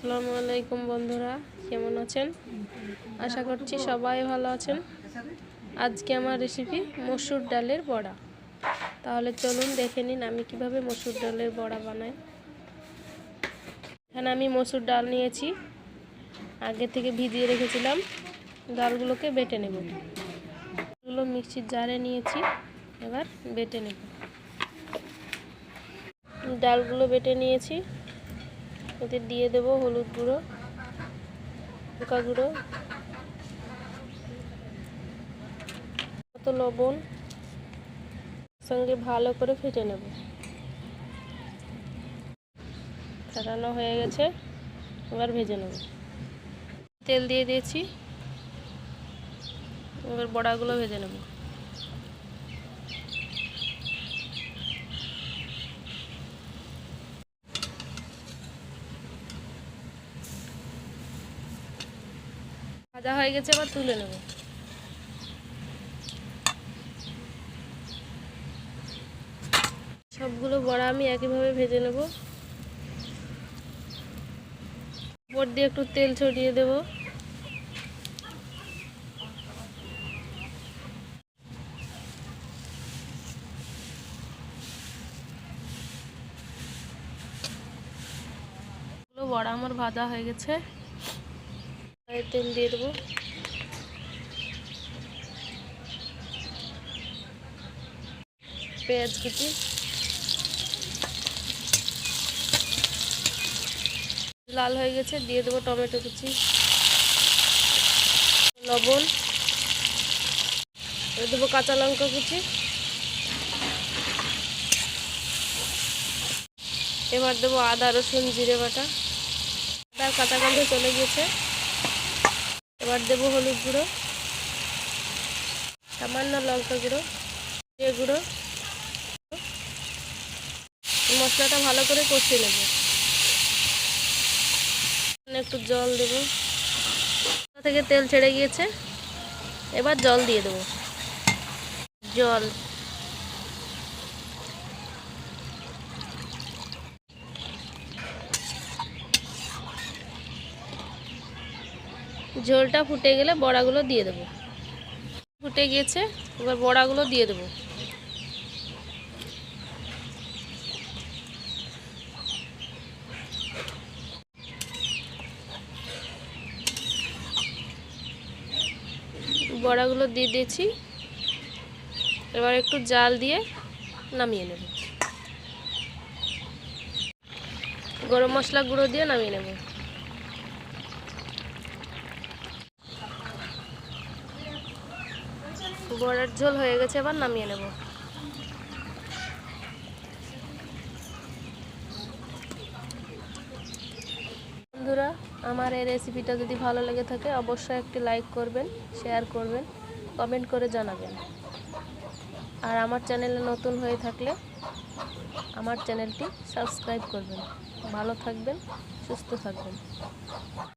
আসসালামু আলাইকুম বন্ধুরা, কেমন আছেন? আশা করছি সবাই ভালো আছেন। আজকে আমার রেসিপি মসুর ডালের বড়া। তাহলে চলুন দেখে নিন আমি কিভাবে মসুর ডালের বড়া বানাই। এখানে আমি মসুর ডাল নিয়েছি, আগে থেকে ভিজিয়ে রেখেছিলাম। ডালগুলোকে বেটে নেব। এগুলো মিক্সির জারে নিয়েছি, এবার বেটে নেব। ডালগুলো বেটে নিয়েছি, এতে দিয়ে দেব হলুদ গুঁড়ো, লঙ্কা গুঁড়ো, লবণ, সঙ্গে ভালো করে ফেটে নেব। ফেটানো হয়ে গেছে, এবার ভেজে নেব। তেল দিয়ে দিয়েছি, এবার বড়াগুলো ভেজে নেব। ভাজা হয়ে গেছে, এবার তুলে নেব। সবগুলো বড়া আমি একইভাবে ভেজে নেব। উপর দিয়ে একটু তেল ছড়িয়ে দেব। বড়া আমার ভাজা হয়ে গেছে, তেল দিয়ে দেবো। পেঁয়াজ কুচি, লাল হয়ে গেছে, দিয়ে দেবো টমেটো কুচি, লবণ, দেবো কাঁচা লঙ্কা কুচি। এবার দেবো আদা রসুন জিরে বাটা। আদার কাঁচা গন্ধ চলে গিয়েছে, এবার দেবো হলুদ গুঁড়ো, সামান্য লঙ্কা গুঁড়ো, জিরে গুঁড়ো। মশলাটা ভালো করে কষিয়ে নেব। একটু জল দেব, থেকে তেল ছেড়ে গিয়েছে, এবার জল দিয়ে দেব। জল, ঝোলটা ফুটে গেলে বড়াগুলো দিয়ে দেব। ফুটে গিয়েছে, এবার বড়াগুলো দিয়ে দেব। বড়াগুলো দিয়ে দিয়েছি, এবার একটু জাল দিয়ে নামিয়ে নেব। গরম মশলা গুঁড়ো দিয়ে নামিয়ে নেব। বড়ার ঝোল হয়ে গেছে, এবার নামিয়ে নেব। বন্ধুরা, আমার এই রেসিপিটা যদি ভালো লেগে থাকে অবশ্যই একটি লাইক করবেন, শেয়ার করবেন, কমেন্ট করে জানাবেন। আর আমার চ্যানেলে নতুন হয়ে থাকলে আমার চ্যানেলটি সাবস্ক্রাইব করবেন। ভালো থাকবেন, সুস্থ থাকবেন।